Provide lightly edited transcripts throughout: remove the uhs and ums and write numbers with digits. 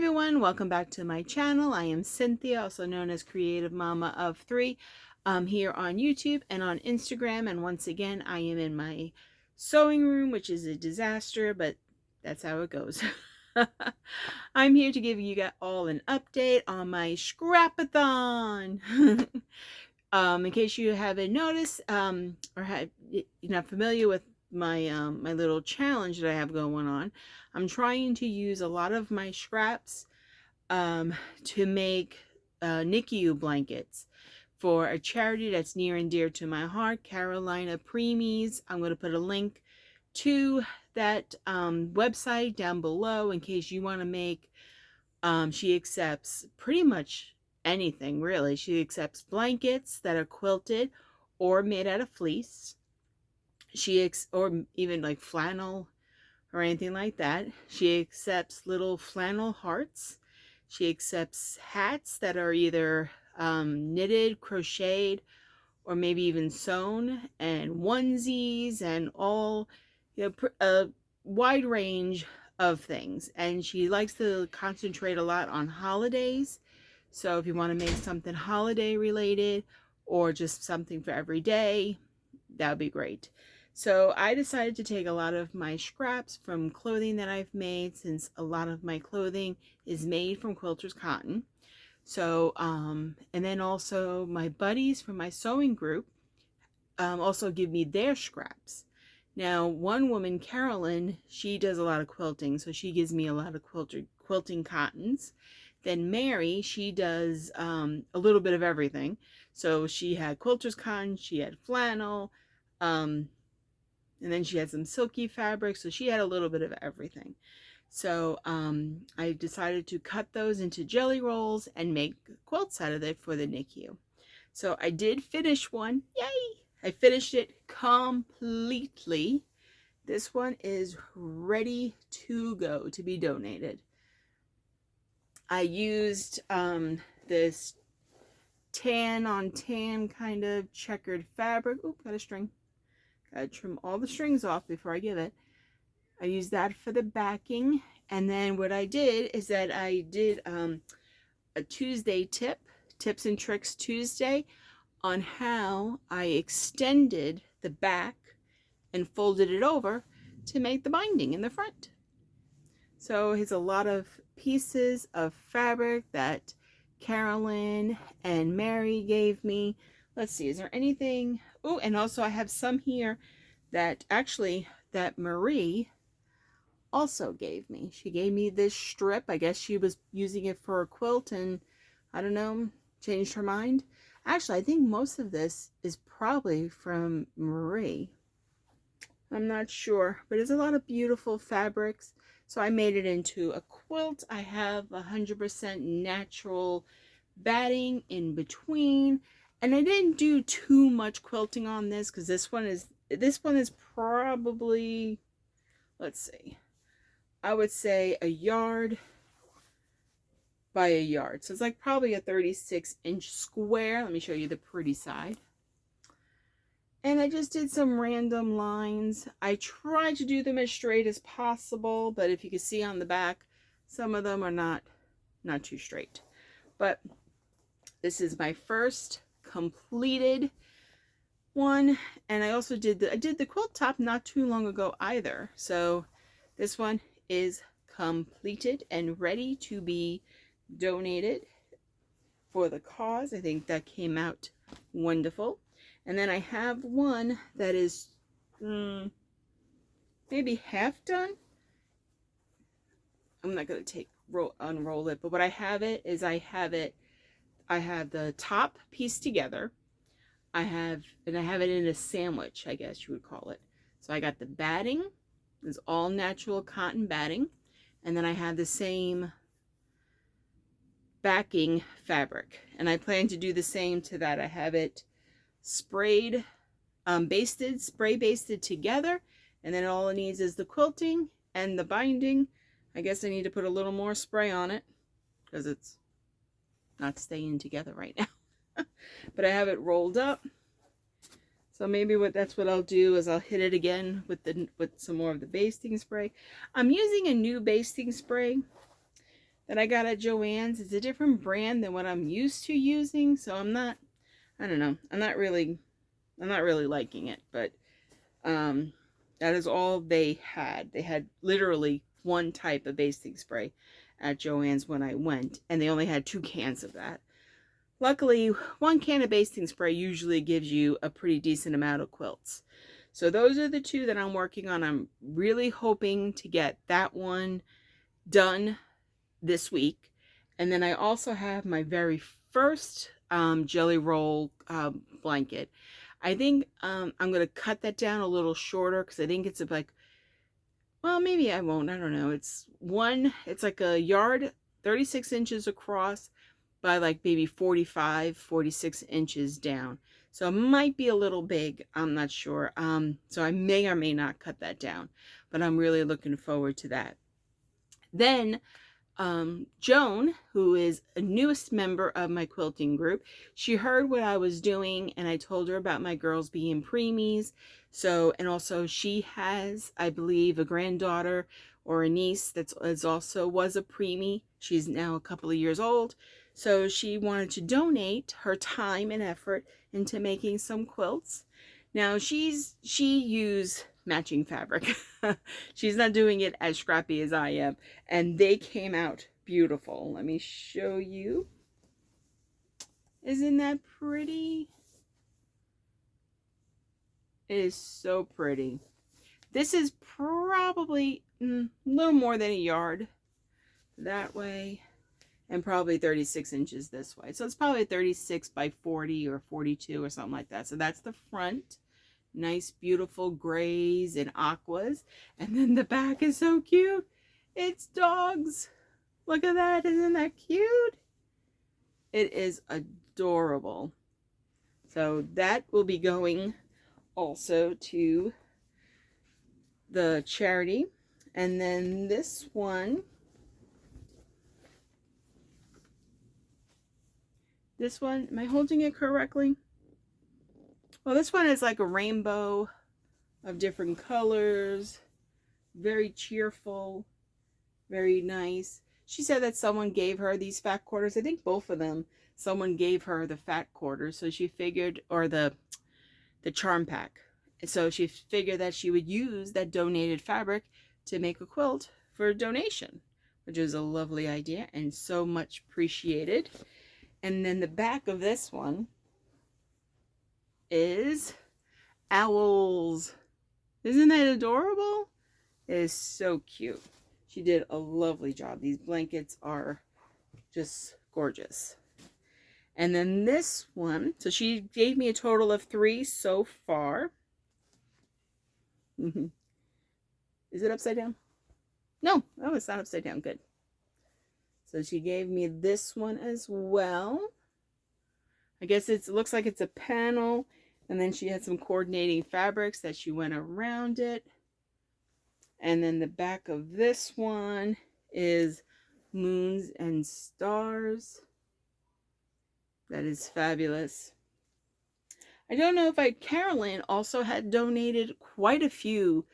everyone, welcome back to my channel. I am Cynthia, also known as Creative Mama of 3. Here on YouTube and on Instagram, and once again I am in my sewing room, which is a disaster, but that's how it goes. I'm here to give you all an update on my scrapathon. In case you haven't noticed, or you're not familiar with my my little challenge that I have going on, I'm trying to use a lot of my scraps to make NICU blankets for a charity that's near and dear to my heart, Carolina Preemies. I'm going to put a link to that website down below in case you want to make. She accepts pretty much anything, really. She accepts blankets that are quilted or made out of fleece. Or even like flannel or anything like that. She accepts little flannel hearts. She accepts hats that are either knitted, crocheted, or maybe even sewn, and onesies, and all, a wide range of things. And she likes to concentrate a lot on holidays. So if you want to make something holiday related or just something for every day, that would be great. So I decided to take a lot of my scraps from clothing that I've made, since a lot of my clothing is made from quilters cotton. So and then also my buddies from my sewing group also give me their scraps. Now one woman, Carolyn, she does a lot of quilting, so she gives me a lot of quilting cottons. Then Mary, she does a little bit of everything. So she had quilters cotton, she had flannel, and then she had some silky fabric, so she had a little bit of everything. So I decided to cut those into jelly rolls and make quilts out of it for the NICU. So I did finish one. Yay! I finished it completely. This one is ready to go to be donated. I used this tan on tan kind of checkered fabric. Oop, got a string. Gotta trim all the strings off before I give it. I used that for the backing. And then what I did is that I did a Tuesday Tips and Tricks Tuesday, on how I extended the back and folded it over to make the binding in the front. So here's a lot of pieces of fabric that Carolyn and Mary gave me. Let's see, is there anything? Oh, and also I have some here that Marie also gave me. She gave me this strip. I guess she was using it for a quilt and, I don't know, changed her mind. Actually, I think most of this is probably from Marie. I'm not sure, but it's a lot of beautiful fabrics. So I made it into a quilt. I have 100% natural batting in between. And I didn't do too much quilting on this because this one is probably, let's see, I would say a yard by a yard. So it's like probably a 36-inch square. Let me show you the pretty side. And I just did some random lines. I tried to do them as straight as possible, but if you can see on the back, some of them are not too straight. But this is my first completed one, and I also did the quilt top not too long ago either. So this one is completed and ready to be donated for the cause. I think that came out wonderful. And then I have one that is maybe half done. I'm not going to unroll it, but what I have it is I have the top piece together. I have it in a sandwich, I guess you would call it. So I got the batting, it's all natural cotton batting, and then I have the same backing fabric, and I plan to do the same to that. I have it sprayed, spray basted together, and then all it needs is the quilting and the binding. I guess I need to put a little more spray on it because it's not staying together right now. But I have it rolled up, so maybe that's what I'll do is I'll hit it again with some more of the basting spray. I'm using a new basting spray that I got at Joann's. It's a different brand than what I'm used to using, so I don't know. I'm not really liking it, but um, that is all they had. They had literally one type of basting spray at Joann's when I went, and they only had 2 cans of that. Luckily, 1 can of basting spray usually gives you a pretty decent amount of quilts. So those are the 2 that I'm working on. I'm really hoping to get that one done this week. And then I also have my very first jelly roll blanket. I think I'm going to cut that down a little shorter because I think it's like, well, maybe I won't. I don't know. It's like a yard, 36 inches across by like maybe 45, 46 inches down. So it might be a little big. I'm not sure. So I may or may not cut that down, but I'm really looking forward to that. Then Joan, who is a newest member of my quilting group, she heard what I was doing, and I told her about my girls being preemies. So, and also she has, I believe, a granddaughter or a niece that is also was a preemie. She's now a couple of years old. So she wanted to donate her time and effort into making some quilts. Now she used matching fabric. She's not doing it as scrappy as I am. And they came out beautiful. Let me show you. Isn't that pretty? It is so pretty. This is probably a little more than a yard that way, and probably 36 inches this way. So it's probably 36 by 40 or 42 or something like that. So that's the front. Nice, beautiful grays and aquas. And then the back is so cute. It's dogs. Look at that. Isn't that cute? It is adorable. So that will be going also to the charity. And then this one, am I holding it correctly? Well, this one is like a rainbow of different colors. Very cheerful. Very nice. She said that someone gave her these fat quarters. I think both of them. Someone gave her the fat quarters. So she figured, or the charm pack. So she figured that she would use that donated fabric to make a quilt for a donation, which is a lovely idea and so much appreciated. And then the back of this one is owls. Isn't that adorable? It is so cute. She did a lovely job. These blankets are just gorgeous. And then this one, so she gave me a total of 3 so far. Is it upside down? No, oh, it's not upside down. Good. So she gave me this one as well. I guess it looks like it's a panel, and then she had some coordinating fabrics that she went around it. And then the back of this one is moons and stars. That is fabulous. I don't know if Carolyn also had donated quite a few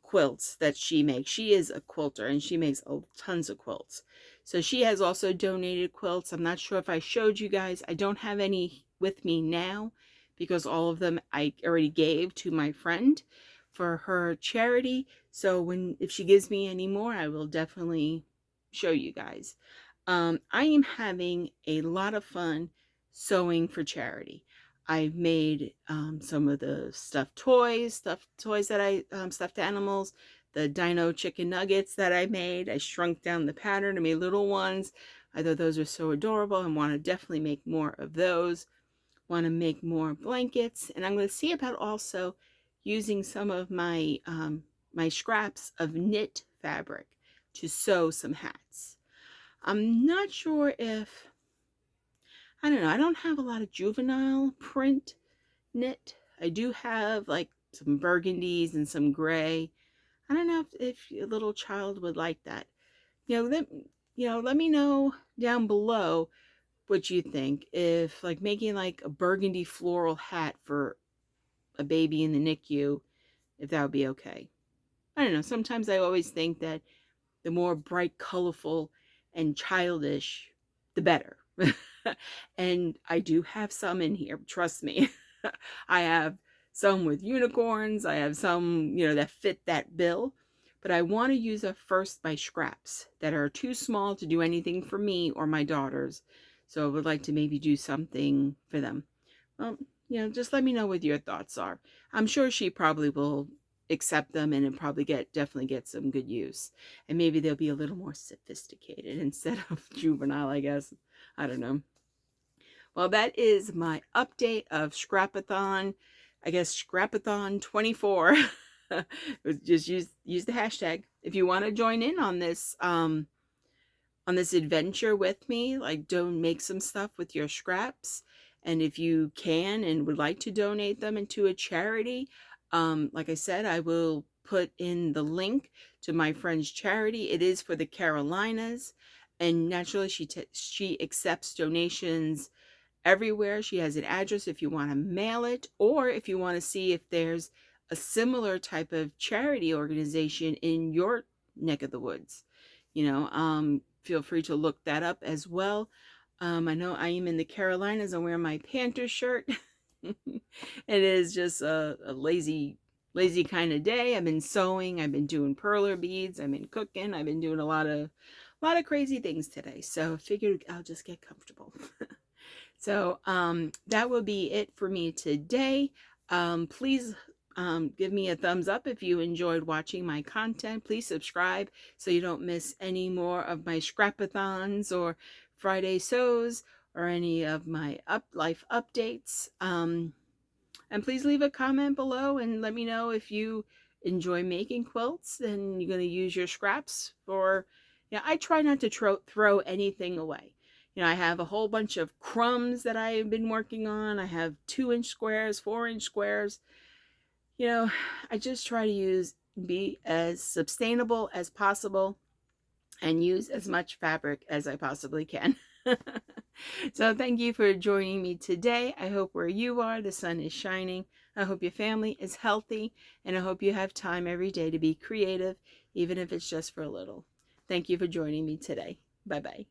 quilts that she makes. She is a quilter and she makes tons of quilts. So she has also donated quilts. I'm not sure if I showed you guys. I don't have any with me now because all of them I already gave to my friend for her charity. So if she gives me any more, I will definitely show you guys. I am having a lot of fun sewing for charity. I've made some of the stuffed toys that stuffed animals, the dino chicken nuggets that I made. I shrunk down the pattern and made little ones. I thought those were so adorable and want to definitely make more of those. Want to make more blankets, and I'm going to see about also using some of my my scraps of knit fabric to sew some hats. I'm not sure if, I don't know, I don't have a lot of juvenile print knit. I do have like some burgundies and some gray. I don't know if a little child would like that. Let me know down below what you think. If like making like a burgundy floral hat for a baby in the NICU, if that would be okay. I don't know. Sometimes I always think that the more bright, colorful, and childish, the better. And I do have some in here, trust me. I have some with unicorns. I have some, that fit that bill. But I want to use a first by scraps that are too small to do anything for me or my daughters. So I would like to maybe do something for them. Well, just let me know what your thoughts are. I'm sure she probably will accept them and it probably definitely get some good use. And maybe they'll be a little more sophisticated instead of juvenile, I guess. I don't know. Well, that is my update of Scrapathon. I guess Scrapathon 24. Just use the hashtag if you want to join in on this adventure with me. Like, don't make some stuff with your scraps, and if you can and would like to donate them into a charity, like I said, I will put in the link to my friend's charity. It is for the Carolinas, and naturally she accepts donations everywhere. She has an address if you want to mail it, or if you want to see if there's a similar type of charity organization in your neck of the woods. Feel free to look that up as well. I know I am in the Carolinas. I'm wearing my Panther shirt. It is just a lazy kind of day. I've been sewing. I've been doing perler beads. I've been cooking. I've been doing a lot of crazy things today. So I figured I'll just get comfortable. So that will be it for me today. Please give me a thumbs up if you enjoyed watching my content. Please subscribe so you don't miss any more of my scrapathons or Friday sews or any of my life updates. And please leave a comment below and let me know if you enjoy making quilts and you're going to use your scraps for, I try not to throw anything away. I have a whole bunch of crumbs that I've been working on. I have 2-inch squares, 4-inch squares. I just try to be as sustainable as possible and use as much fabric as I possibly can. So thank you for joining me today. I hope where you are, the sun is shining. I hope your family is healthy, and I hope you have time every day to be creative, even if it's just for a little. Thank you for joining me today. Bye-bye.